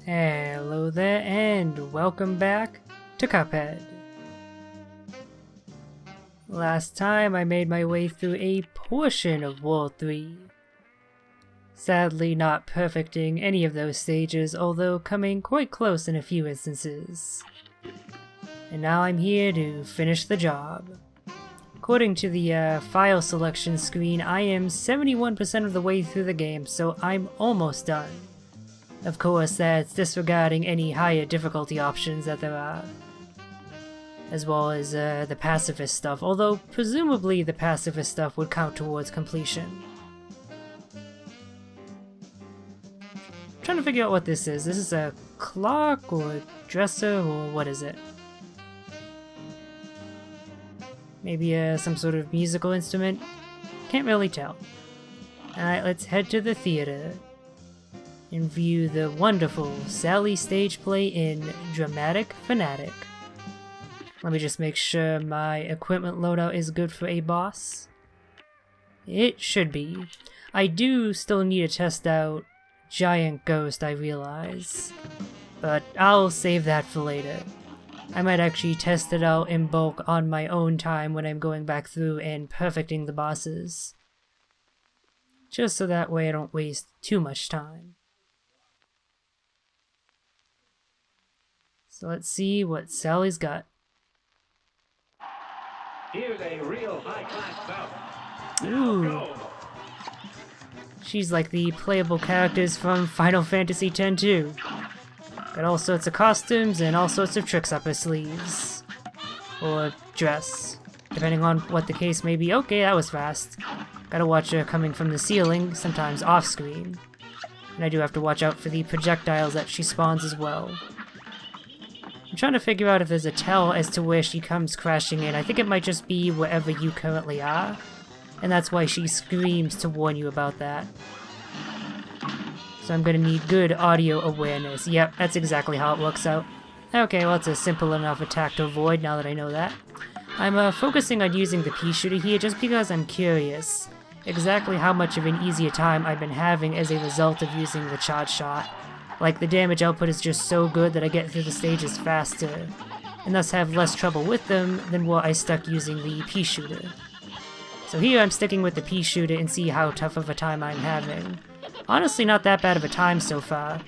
Hello there, and welcome back to Cuphead. Last time I made my way through a portion of World 3. Sadly not perfecting any of those stages, although coming quite close in a few instances. And now I'm here to finish the job. According to the file selection screen, I am 71% of the way through the game, so I'm almost done. Of course, that's disregarding any higher difficulty options that there are. As well as the pacifist stuff, although presumably the pacifist stuff would count towards completion. I'm trying to figure out what this is. This is a clock or dresser or what is it? Maybe some sort of musical instrument? Can't really tell. Alright, let's head to the theater and view the wonderful Sally stage play in Dramatic Fanatic. Let me just make sure my equipment loadout is good for a boss. It should be. I do still need to test out Giant Ghost, I realize. But I'll save that for later. I might actually test it out in bulk on my own time when I'm going back through and perfecting the bosses. Just so that way I don't waste too much time. So let's see what Sally's got. Here's a real high-class bout. Ooh. She's like the playable characters from Final Fantasy X too. Got all sorts of costumes and all sorts of tricks up her sleeves. Or dress, depending on what the case may be. Okay, that was fast. Gotta watch her coming from the ceiling, sometimes off-screen. And I do have to watch out for the projectiles that she spawns as well. I'm trying to figure out if there's a tell as to where she comes crashing in. I think it might just be wherever you currently are. And that's why she screams to warn you about that. So I'm gonna need good audio awareness. Yep, that's exactly how it works out. Okay, well it's a simple enough attack to avoid now that I know that. I'm focusing on using the pea shooter here just because I'm curious exactly how much of an easier time I've been having as a result of using the charge shot. Like, the damage output is just so good that I get through the stages faster, and thus have less trouble with them than what I stuck using the pea shooter. So here I'm sticking with the pea shooter and see how tough of a time I'm having. Honestly, not that bad of a time so far,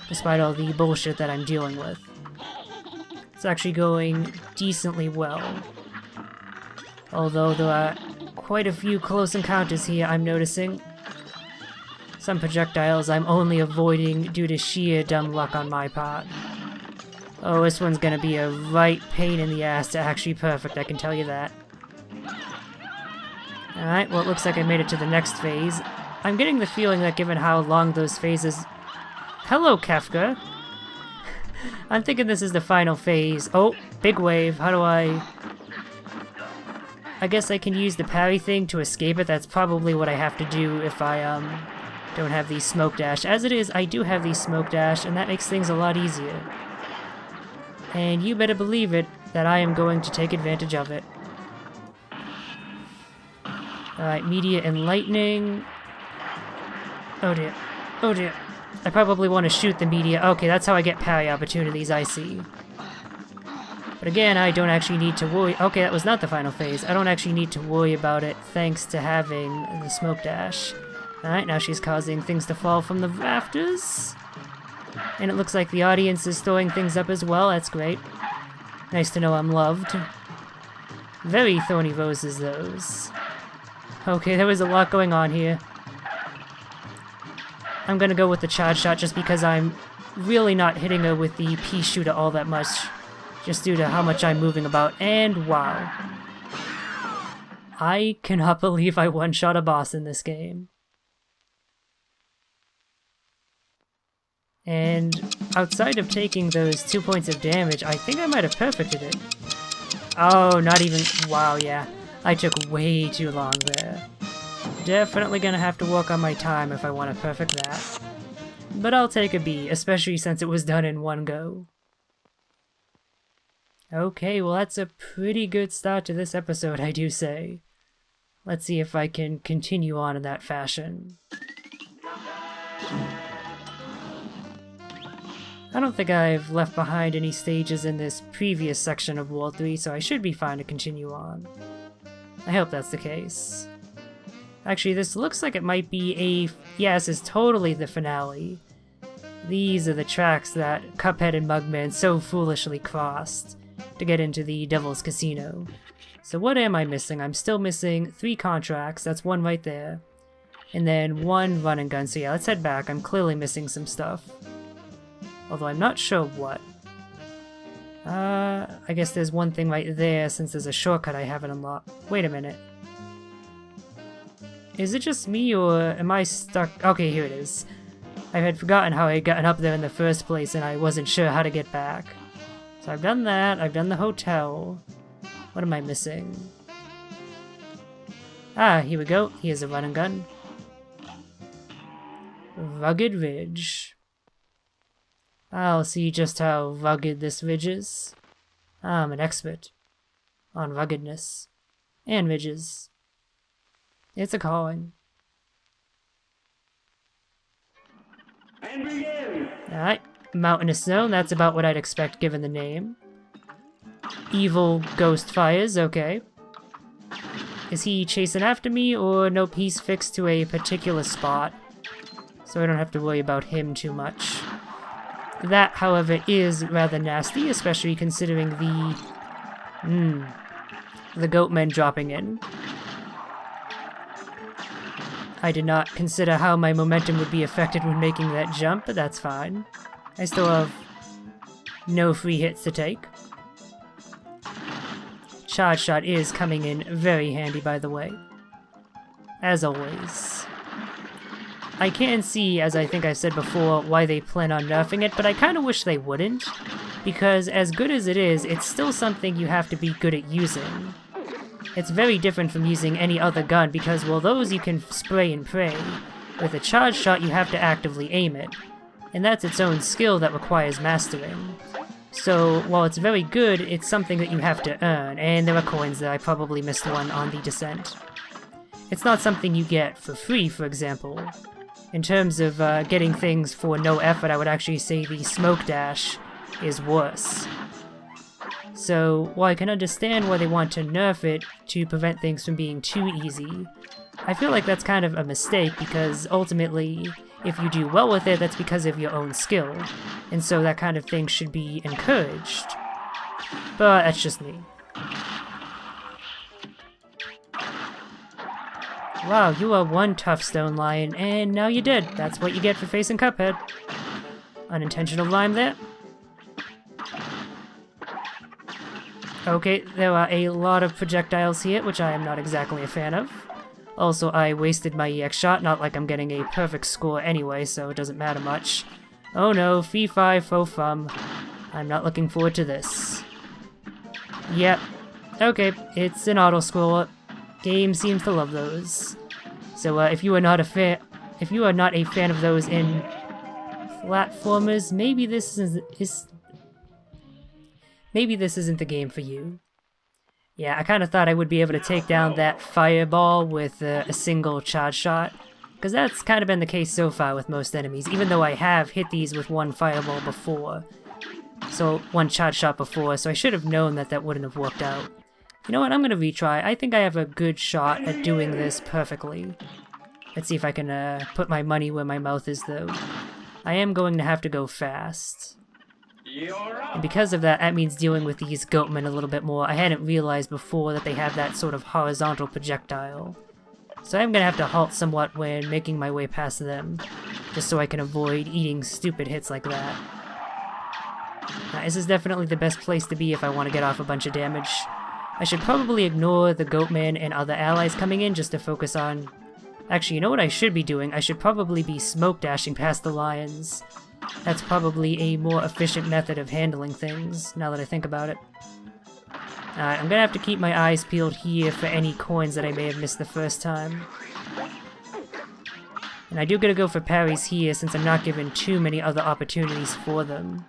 despite all the bullshit that I'm dealing with. It's actually going decently well. Although there are quite a few close encounters here, I'm noticing. Some projectiles I'm only avoiding due to sheer dumb luck on my part. Oh, this one's gonna be a right pain in the ass to actually perfect, I can tell you that. Alright, well it looks like I made it to the next phase. I'm getting the feeling that given how long those phases... Hello, Kefka! I'm thinking this is the final phase. Oh, big wave, how do I guess I can use the parry thing to escape it. That's probably what I have to do if I, don't have the smoke dash. As it is, I do have the smoke dash, and that makes things a lot easier. And you better believe it, that I am going to take advantage of it. Alright, media and lightning. Oh dear. Oh dear. I probably want to shoot the media. Okay, that's how I get parry opportunities, I see. But again, I don't actually need to worry. Okay, that was not the final phase. I don't actually need to worry about it thanks to having the smoke dash. Alright, now she's causing things to fall from the rafters. And it looks like the audience is throwing things up as well. That's great. Nice to know I'm loved. Very thorny roses, those. Okay, there was a lot going on here. I'm gonna go with the charge shot just because I'm really not hitting her with the pea shooter all that much. Just due to how much I'm moving about. And wow. I cannot believe I one-shot a boss in this game. And outside of taking those 2 points of damage, I think I might have perfected it. Oh, not even... Wow, yeah. I took way too long there. Definitely gonna have to work on my time if I want to perfect that. But I'll take a B, especially since it was done in one go. Okay, well that's a pretty good start to this episode, I do say. Let's see if I can continue on in that fashion. I don't think I've left behind any stages in this previous section of World 3, so I should be fine to continue on. I hope that's the case. Actually, this looks like it might be a... Yes, it's totally the finale. These are the tracks that Cuphead and Mugman so foolishly crossed to get into the Devil's Casino. So what am I missing? I'm still missing 3 contracts, that's 1 right there. And then 1 run and gun, so yeah, let's head back. I'm clearly missing some stuff. Although I'm not sure what. I guess there's 1 thing right there since there's a shortcut I haven't unlocked. Wait a minute. Is it just me or am I stuck? Okay, here it is. I had forgotten how I had gotten up there in the first place and I wasn't sure how to get back. So I've done that, I've done the hotel. What am I missing? Ah, here we go. Here's a run and gun. Rugged Ridge. I'll see just how rugged this ridge is. I'm an expert on ruggedness and ridges. It's a calling. And begin! Alright, mountainous zone, that's about what I'd expect given the name. Evil ghost fires, okay. Is he chasing after me, or nope, he's fixed to a particular spot, so I don't have to worry about him too much. That, however, is rather nasty, especially considering the goatmen dropping in. I did not consider how my momentum would be affected when making that jump, but that's fine. I still have no free hits to take. Charge shot is coming in very handy, by the way. As always. I can see, as I think I said before, why they plan on nerfing it, but I kind of wish they wouldn't, because as good as it is, it's still something you have to be good at using. It's very different from using any other gun, because while those you can spray and pray, with a charge shot you have to actively aim it, and that's its own skill that requires mastering. So, while it's very good, it's something that you have to earn, and there are coins there. I probably missed one on the descent. It's not something you get for free, for example. In terms of getting things for no effort, I would actually say the smoke dash is worse. So, while I can understand why they want to nerf it to prevent things from being too easy, I feel like that's kind of a mistake because ultimately, if you do well with it, that's because of your own skill, and so that kind of thing should be encouraged. But that's just me. Wow, you are one tough stone lion, and now you're dead. That's what you get for facing Cuphead. Unintentional rhyme there. Okay, there are a lot of projectiles here, which I am not exactly a fan of. Also, I wasted my EX shot, not like I'm getting a perfect score anyway, so it doesn't matter much. Oh no, fee fi fo fum. I'm not looking forward to this. Yep. Okay, it's an auto-scroller. Game seems to love those. So if you are not a fan of those in platformers, maybe this isn't the game for you. Yeah, I kind of thought I would be able to take down that fireball with a single charge shot, because that's kind of been the case so far with most enemies, even though I have hit these with one fireball before. So, one charge shot before, so I should have known that that wouldn't have worked out. You know what, I'm gonna retry. I think I have a good shot at doing this perfectly. Let's see if I can put my money where my mouth is, though. I am going to have to go fast. And because of that, that means dealing with these goatmen a little bit more. I hadn't realized before that they have that sort of horizontal projectile. So I'm gonna have to halt somewhat when making my way past them, just so I can avoid eating stupid hits like that. This is definitely the best place to be if I want to get off a bunch of damage. I should probably ignore the Goatman and other allies coming in just to focus on... Actually, you know what I should be doing? I should probably be smoke dashing past the lions. That's probably a more efficient method of handling things, now that I think about it. Alright, I'm gonna have to keep my eyes peeled here for any coins that I may have missed the first time. And I do gotta go for parries here since I'm not given too many other opportunities for them.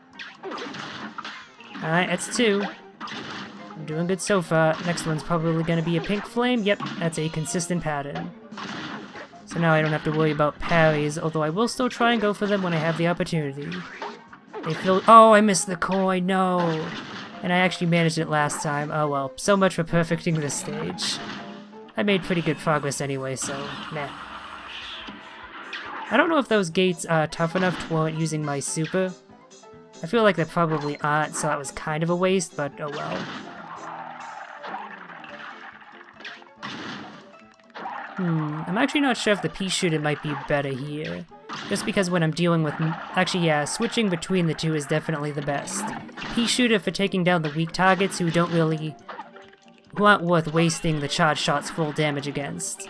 Alright, that's 2. I'm doing good so far. Next one's probably gonna be a pink flame. Yep, that's a consistent pattern. So now I don't have to worry about parries, although I will still try and go for them when I have the opportunity. They feel. Oh, I missed the coin. No. And I actually managed it last time. Oh well. So much for perfecting this stage. I made pretty good progress anyway, so meh. I don't know if those gates are tough enough to warrant using my super. I feel like they probably aren't, so that was kind of a waste, but oh well. I'm actually not sure if the pea shooter might be better here. Just because when I'm dealing with... Actually, yeah, switching between the two is definitely the best. Pea shooter for taking down the weak targets who aren't worth wasting the charge shot's full damage against.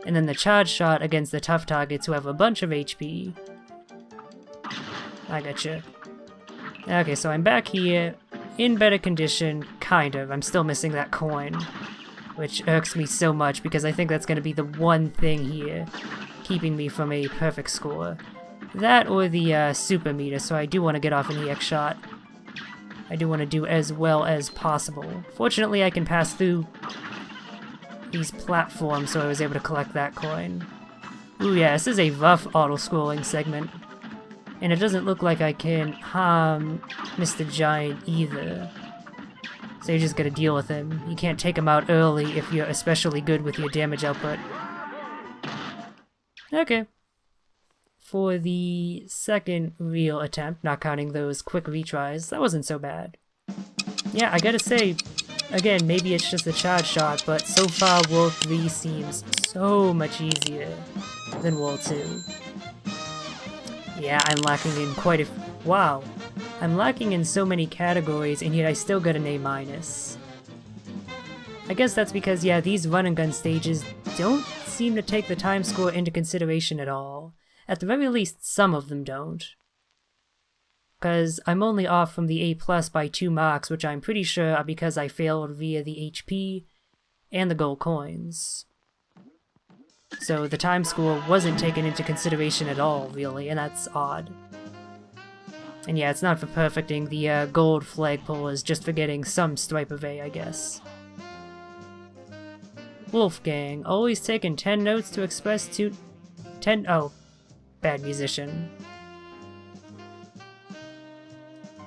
And then the charge shot against the tough targets who have a bunch of HP. I gotcha. Okay, so I'm back here, in better condition, kind of. I'm still missing that coin, which irks me so much because I think that's going to be the one thing here, keeping me from a perfect score. That or the super meter, so I do want to get off an EX shot. I do want to do as well as possible. Fortunately, I can pass through these platforms, so I was able to collect that coin. Ooh yeah, this is a rough auto-scrolling segment. And it doesn't look like I can harm Mr. Giant either. So you just gotta deal with him. You can't take him out early if you're especially good with your damage output. Okay. For the second real attempt, not counting those quick retries, that wasn't so bad. Yeah, I gotta say, again, maybe it's just a charge shot, but so far World 3 seems so much easier than World 2. Yeah, I'm lacking in quite a... Wow. I'm lacking in so many categories, and yet I still got an A-. I guess that's because, yeah, these run-and-gun stages don't seem to take the time score into consideration at all. At the very least, some of them don't. Because I'm only off from the A+ by 2 marks, which I'm pretty sure are because I failed via the HP and the gold coins. So the time score wasn't taken into consideration at all, really, and that's odd. And yeah, it's not for perfecting the gold flagpole, is just for getting some stripe of A, I guess. Wolfgang, always taking 10 notes to express 10... Oh, bad musician.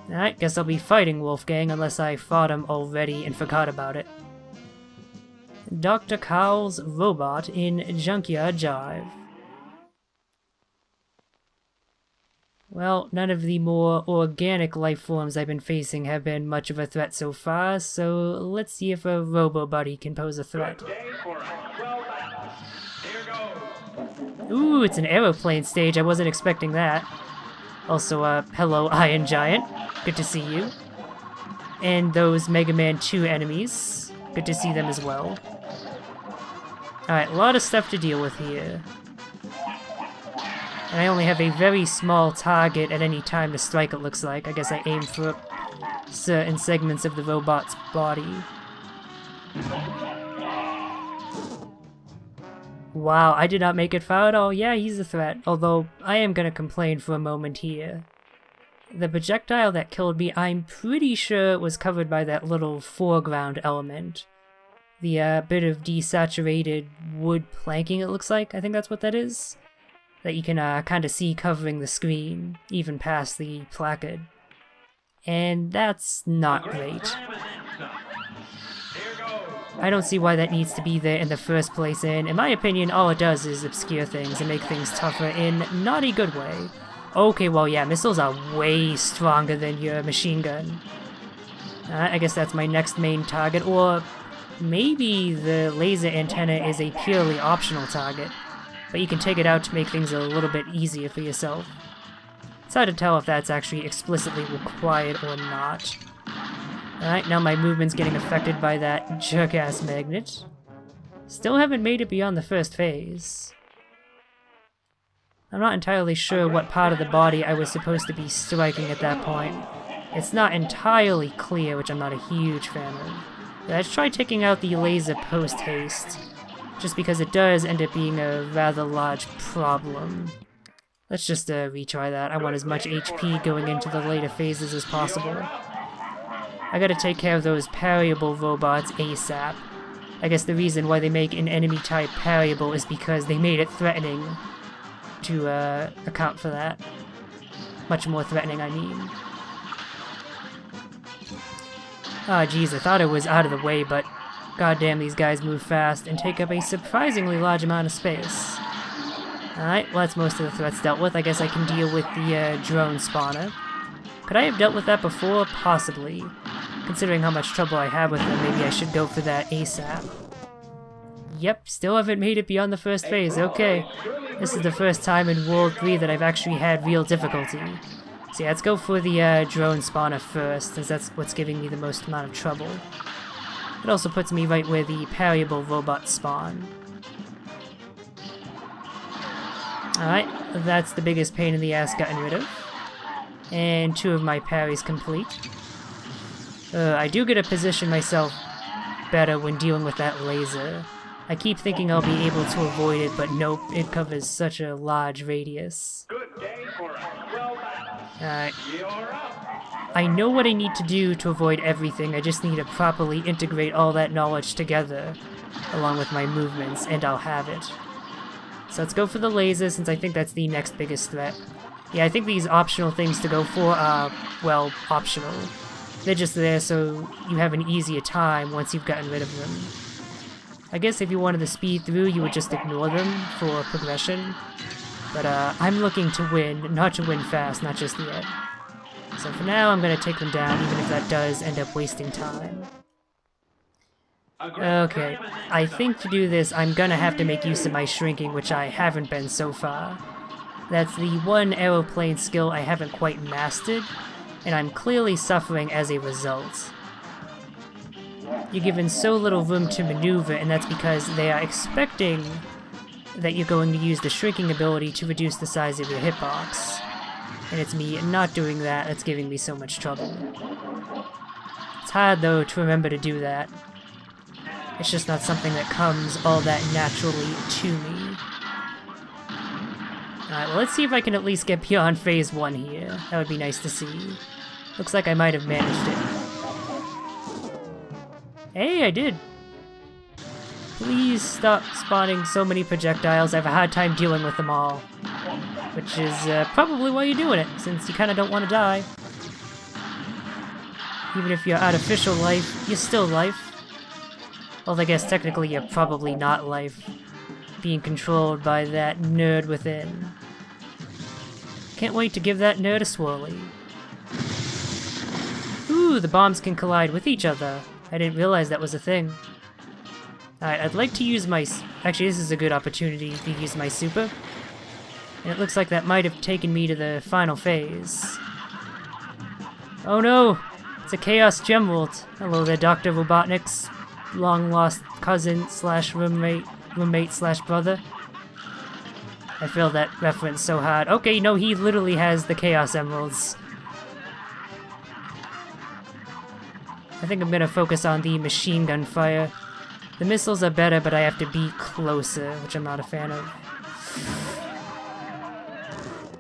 Alright, guess I'll be fighting Wolfgang unless I fought him already and forgot about it. Dr. Cowl's robot in Junkyard Jive. Well, none of the more organic life forms I've been facing have been much of a threat so far, so let's see if a Robo-Buddy can pose a threat. Ooh, it's an aeroplane stage, I wasn't expecting that. Also, hello Iron Giant, good to see you. And those Mega Man 2 enemies, good to see them as well. Alright, a lot of stuff to deal with here. And I only have a very small target at any time to strike, it looks like. I guess I aim for certain segments of the robot's body. Wow, I did not make it far at all. Yeah, he's a threat, although I am gonna complain for a moment here. The projectile that killed me, I'm pretty sure was covered by that little foreground element. The bit of desaturated wood planking, it looks like. I think that's what that is. That you can kind of see covering the screen, even past the placard. And that's not great. I don't see why that needs to be there in the first place, and in my opinion, all it does is obscure things and make things tougher in not a good way. Okay, well yeah, missiles are way stronger than your machine gun. I guess that's my next main target, or maybe the laser antenna is a purely optional target, but you can take it out to make things a little bit easier for yourself. It's hard to tell if that's actually explicitly required or not. Alright, now my movement's getting affected by that jerk-ass magnet. Still haven't made it beyond the first phase. I'm not entirely sure what part of the body I was supposed to be striking at that point. It's not entirely clear, which I'm not a huge fan of. Let's try taking out the laser post-haste, just because it does end up being a rather large problem. Let's just retry that. I want as much HP going into the later phases as possible. I gotta take care of those parryable robots ASAP. I guess the reason why they make an enemy type parryable is because they made it threatening to account for that. Much more threatening, I mean. Ah, geez, I thought it was out of the way, but goddamn, these guys move fast and take up a surprisingly large amount of space. Alright, well that's most of the threats dealt with. I guess I can deal with the drone spawner. Could I have dealt with that before? Possibly. Considering how much trouble I had with them, maybe I should go for that ASAP. Yep, still haven't made it beyond the first phase. Okay. This is the first time in World 3 that I've actually had real difficulty. So yeah, let's go for the drone spawner first, since that's what's giving me the most amount of trouble. It also puts me right where the parryable robots spawn. Alright, that's the biggest pain in the ass gotten rid of. And 2 of my parries complete. I do get to position myself better when dealing with that laser. I keep thinking I'll be able to avoid it, but nope, it covers such a large radius. Good day for a well battle. Alright. You're up. I know what I need to do to avoid everything, I just need to properly integrate all that knowledge together, along with my movements, and I'll have it. So let's go for the laser, since I think that's the next biggest threat. Yeah, I think these optional things to go for are, well, optional. They're just there so you have an easier time once you've gotten rid of them. I guess if you wanted to speed through, you would just ignore them for progression. But I'm looking to win, not to win fast, not just yet. So for now, I'm going to take them down, even if that does end up wasting time. Okay, I think to do this, I'm gonna have to make use of my shrinking, which I haven't been so far. That's the one aeroplane skill I haven't quite mastered, and I'm clearly suffering as a result. You're given so little room to maneuver, and that's because they are expecting that you're going to use the shrinking ability to reduce the size of your hitbox. And it's me not doing that that's giving me so much trouble. It's hard, though, to remember to do that. It's just not something that comes all that naturally to me. Alright, well let's see if I can at least get beyond phase 1 here. That would be nice to see. Looks like I might have managed it. Hey, I did! Please stop spawning so many projectiles. I have a hard time dealing with them all. Which is probably why you're doing it, since you kinda don't want to die. Even if you're artificial life, you're still life. Although I guess technically you're probably not life, being controlled by that nerd within. Can't wait to give that nerd a swirly. Ooh, the bombs can collide with each other. I didn't realize that was a thing. Alright, I'd like to use my... Actually, this is a good opportunity to use my super. And it looks like that might have taken me to the final phase. Oh no! It's a Chaos Gemworld. Hello there, Dr. Robotnik's long-lost cousin slash roommate slash brother. I failed that reference so hard. Okay, no, he literally has the Chaos Emeralds. I think I'm gonna focus on the machine gun fire. The missiles are better, but I have to be closer, which I'm not a fan of.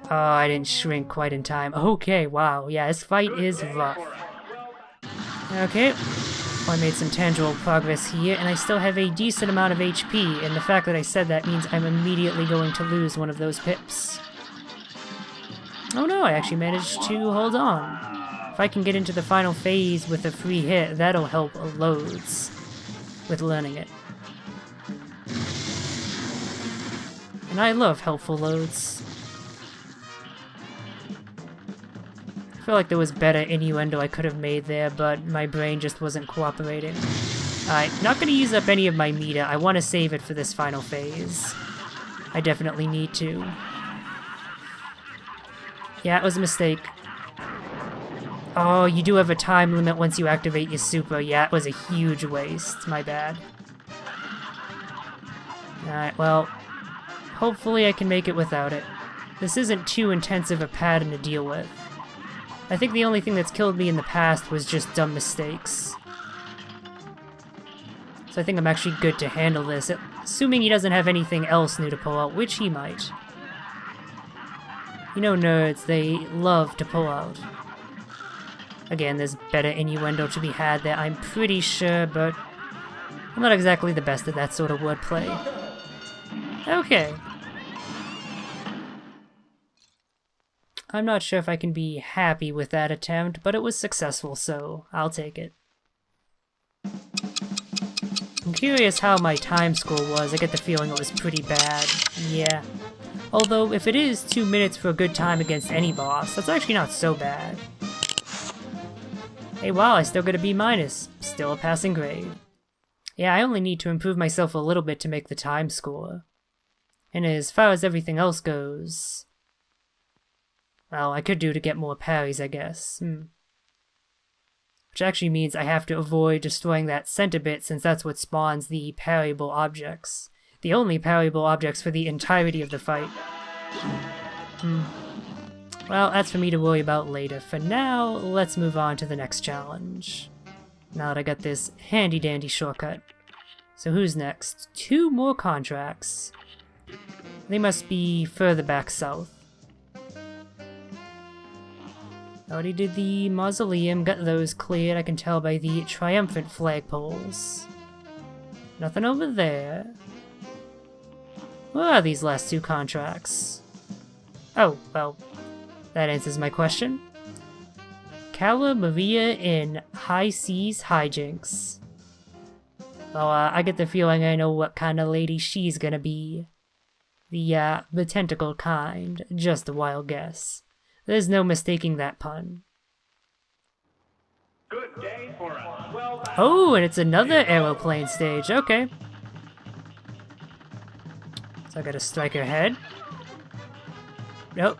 Oh, I didn't shrink quite in time. Okay, wow, yeah, this fight is rough. Okay. I made some tangible progress here, and I still have a decent amount of HP, and the fact that I said that means I'm immediately going to lose one of those pips. Oh no, I actually managed to hold on. If I can get into the final phase with a free hit, that'll help loads with learning it. And I love helpful loads. I feel like there was better innuendo I could have made there, but my brain just wasn't cooperating. Alright, not gonna use up any of my meter. I want to save it for this final phase. I definitely need to. Yeah, it was a mistake. Oh, you do have a time limit once you activate your super. Yeah, it was a huge waste. My bad. Alright, well, hopefully I can make it without it. This isn't too intensive a pattern to deal with. I think the only thing that's killed me in the past was just dumb mistakes. So I think I'm actually good to handle this, assuming he doesn't have anything else new to pull out, which he might. You know nerds, they love to pull out. Again, there's better innuendo to be had there, I'm pretty sure, but I'm not exactly the best at that sort of wordplay. Okay. I'm not sure if I can be happy with that attempt, but it was successful, so I'll take it. I'm curious how my time score was. I get the feeling it was pretty bad. Yeah. Although, if it is 2 minutes for a good time against any boss, that's actually not so bad. Hey, wow, I still get a B-. Still a passing grade. Yeah, I only need to improve myself a little bit to make the time score. And as far as everything else goes... well, I could do to get more parries, I guess. Which actually means I have to avoid destroying that center bit since that's what spawns the parryable objects. The only parryable objects for the entirety of the fight. Well, that's for me to worry about later. For now, let's move on to the next challenge. Now that I got this handy-dandy shortcut. So who's next? 2 more contracts. They must be further back south. Already did the mausoleum, got those cleared, I can tell by the triumphant flagpoles. Nothing over there. Where are these last 2 contracts? Oh, well, that answers my question. Cala Maria in High Seas Hijinks. Well, I get the feeling I know what kind of lady she's gonna be. The tentacled kind. Just a wild guess. There's no mistaking that pun. Good day for us. Well done. Oh, and it's another aeroplane stage. Okay. So I gotta strike her head. Nope.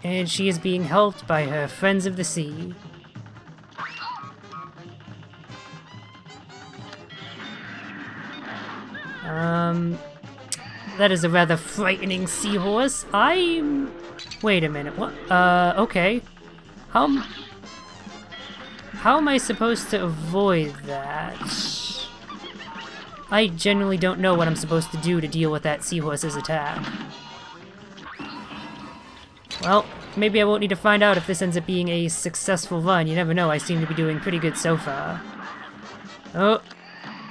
And she is being helped by her friends of the sea. That is a rather frightening seahorse. Wait a minute, what? Okay. How am I supposed to avoid that? I genuinely don't know what I'm supposed to do to deal with that seahorse's attack. Well, maybe I won't need to find out if this ends up being a successful run. You never know, I seem to be doing pretty good so far. Oh,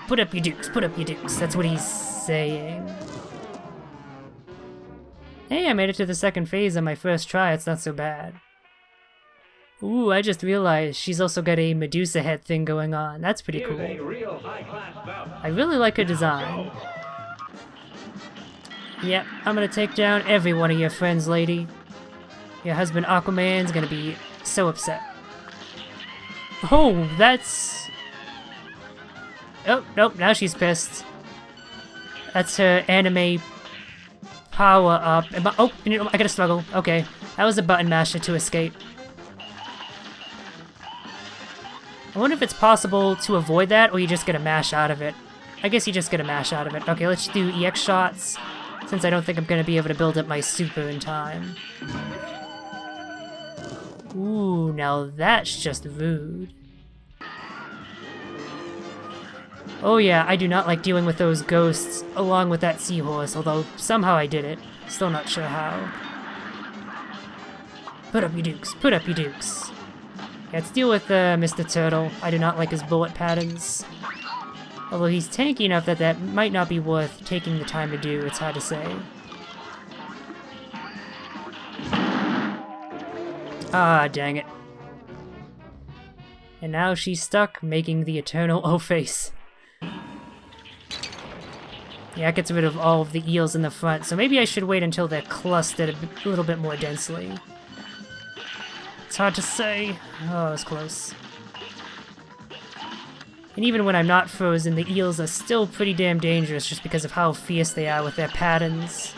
put up your dukes, put up your dukes. That's what he's saying. Hey, I made it to the second phase on my first try, it's not so bad. Ooh, I just realized she's also got a Medusa head thing going on. That's pretty cool. Here's a real high-class bout. I really like her design. Yep, I'm gonna take down every one of your friends, lady. Your husband Aquaman's gonna be so upset. Oh, that's... oh, nope, now she's pissed. That's her anime power up. Oh, I gotta struggle. Okay, that was a button masher to escape. I wonder if it's possible to avoid that, or you just get a mash out of it. I guess you just get a mash out of it. Okay, let's do EX shots, since I don't think I'm gonna be able to build up my super in time. Ooh, now that's just rude. Oh yeah, I do not like dealing with those ghosts along with that seahorse, although somehow I did it. Still not sure how. Put up your dukes, put up your dukes. Yeah, let's deal with Mr. Turtle. I do not like his bullet patterns. Although he's tanky enough that that might not be worth taking the time to do, it's hard to say. Ah, dang it. And now she's stuck, making the eternal O-face. Yeah, it gets rid of all of the eels in the front, so maybe I should wait until they're clustered a little bit more densely. It's hard to say. Oh, it was close. And even when I'm not frozen, the eels are still pretty damn dangerous just because of how fierce they are with their patterns.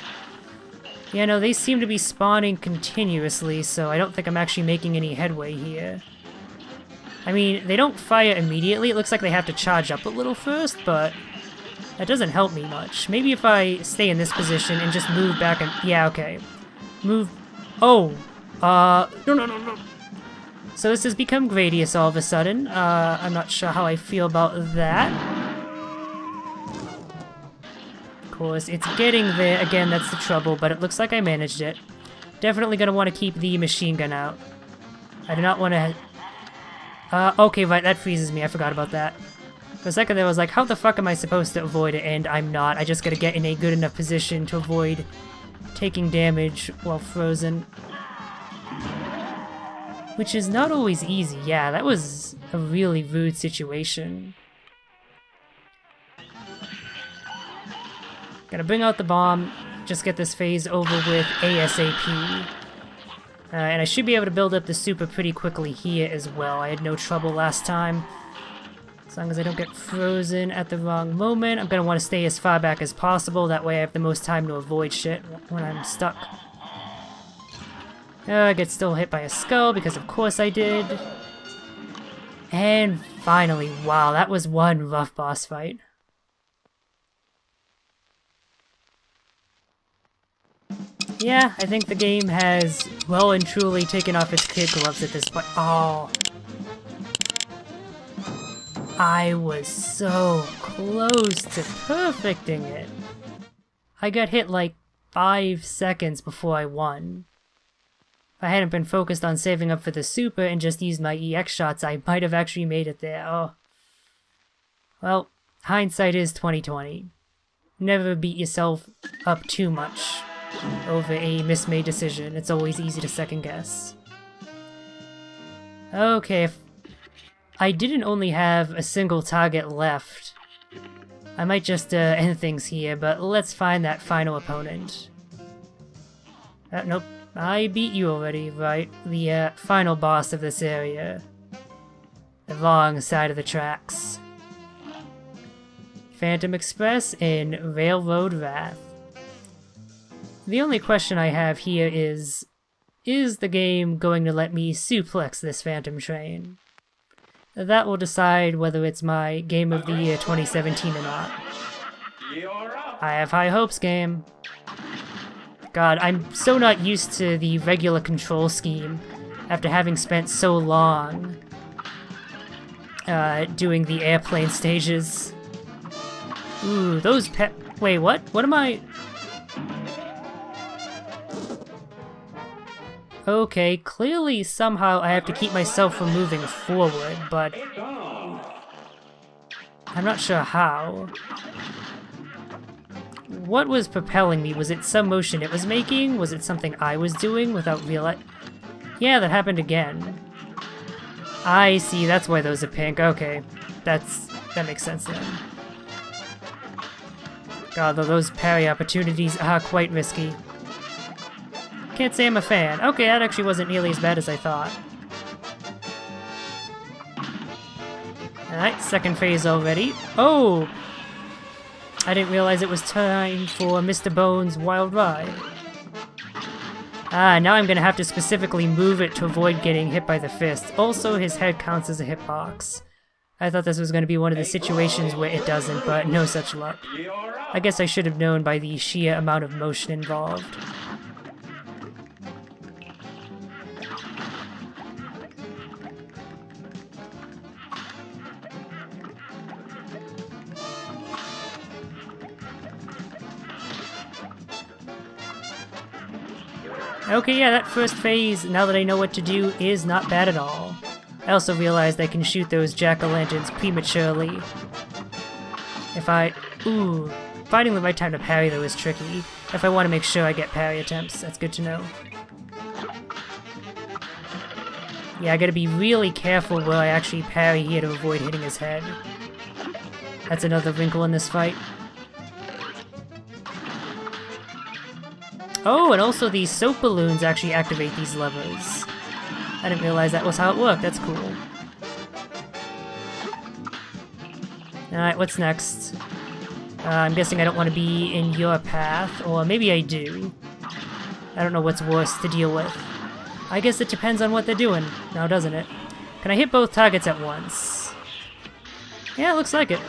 Yeah, no, they seem to be spawning continuously, so I don't think I'm actually making any headway here. I mean, they don't fire immediately. It looks like they have to charge up a little first, but that doesn't help me much. Maybe if I stay in this position and just move back and... yeah, okay. Move... oh. No. So this has become Gradius all of a sudden. I'm not sure how I feel about that. Of course, it's getting there. Again, that's the trouble, but it looks like I managed it. Definitely gonna want to keep the machine gun out. I do not want to... okay, right, that freezes me. I forgot about that. For a second there, I was like, how the fuck am I supposed to avoid it? And I'm not. I just gotta get in a good enough position to avoid taking damage while frozen. Which is not always easy. Yeah, that was a really rude situation. Gotta bring out the bomb, just get this phase over with ASAP. And I should be able to build up the super pretty quickly here as well. I had no trouble last time. As long as I don't get frozen at the wrong moment. I'm gonna want to stay as far back as possible, that way I have the most time to avoid shit when I'm stuck. I get still hit by a skull, because of course I did. And finally, wow, that was one rough boss fight. Yeah, I think the game has well and truly taken off its kid gloves at this point. Oh. I was so close to perfecting it. I got hit like 5 seconds before I won. If I hadn't been focused on saving up for the super and just used my EX shots, I might have actually made it there. Oh. Well, hindsight is 20/20. Never beat yourself up too much over a mismade decision. It's always easy to second guess. Okay, if I didn't only have a single target left, I might just end things here, but let's find that final opponent. Nope, I beat you already, right? The final boss of this area. The wrong side of the tracks. Phantom Express in Railroad Wrath. The only question I have here is the game going to let me suplex this Phantom Train? That will decide whether it's my Game of the Year 2017 or not. I have high hopes, game. God, I'm so not used to the regular control scheme after having spent so long doing the airplane stages. Ooh, those wait, what? What am I... Okay, clearly somehow I have to keep myself from moving forward, but I'm not sure how. What was propelling me? Was it some motion it was making? Was it something I was doing without realizing? Yeah, that happened again. I see, that's why those are pink. Okay, that makes sense then. God, though those parry opportunities are quite risky. Can't say I'm a fan. Okay, that actually wasn't nearly as bad as I thought. Alright, second phase already. Oh! I didn't realize it was time for Mr. Bones' Wild Ride. Ah, now I'm gonna have to specifically move it to avoid getting hit by the fist. Also, his head counts as a hitbox. I thought this was gonna be one of the situations where it doesn't, but no such luck. I guess I should have known by the sheer amount of motion involved. Okay, yeah, that first phase, now that I know what to do, is not bad at all. I also realized I can shoot those jack-o'-lanterns prematurely. Ooh, finding the right time to parry though is tricky. If I want to make sure I get parry attempts, that's good to know. Yeah, I gotta be really careful where I actually parry here to avoid hitting his head. That's another wrinkle in this fight. Oh, and also these soap balloons actually activate these levers. I didn't realize that was how it worked. That's cool. Alright, what's next? I'm guessing I don't want to be in your path, or maybe I do. I don't know what's worse to deal with. I guess it depends on what they're doing, now doesn't it? Can I hit both targets at once? Yeah, it looks like it.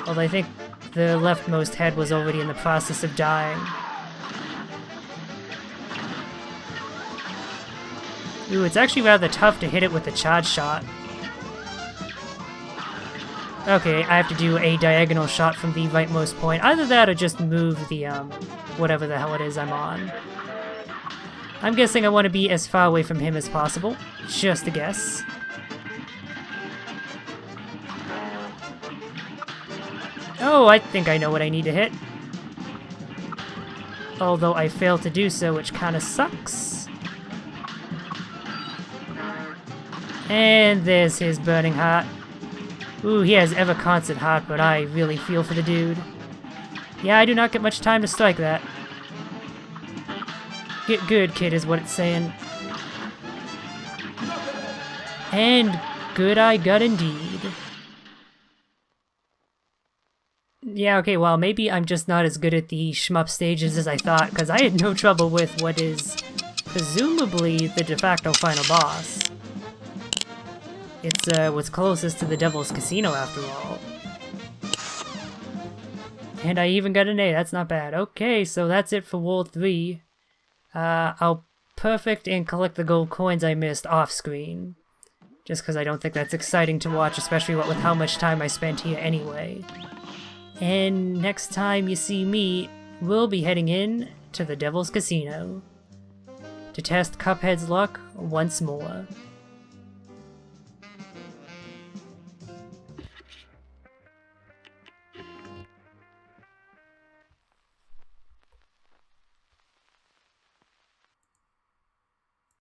Although I think the leftmost head was already in the process of dying. Ooh, it's actually rather tough to hit it with a charge shot. Okay, I have to do a diagonal shot from the rightmost point. Either that or just move the, whatever the hell it is I'm on. I'm guessing I want to be as far away from him as possible. Just a guess. Oh, I think I know what I need to hit. Although I failed to do so, which kinda sucks. And there's his burning heart. Ooh, he has ever constant heart, but I really feel for the dude. Yeah, I do not get much time to strike that. Get good, kid, is what it's saying. And good I got indeed. Yeah, okay, well, maybe I'm just not as good at the shmup stages as I thought, because I had no trouble with what is presumably the de facto final boss. It's what's closest to the Devil's Casino, after all. And I even got an A, that's not bad. Okay, so that's it for World 3. I'll perfect and collect the gold coins I missed off-screen. Just because I don't think that's exciting to watch, especially what with how much time I spent here anyway. And next time you see me, we'll be heading in to the Devil's Casino to test Cuphead's luck once more.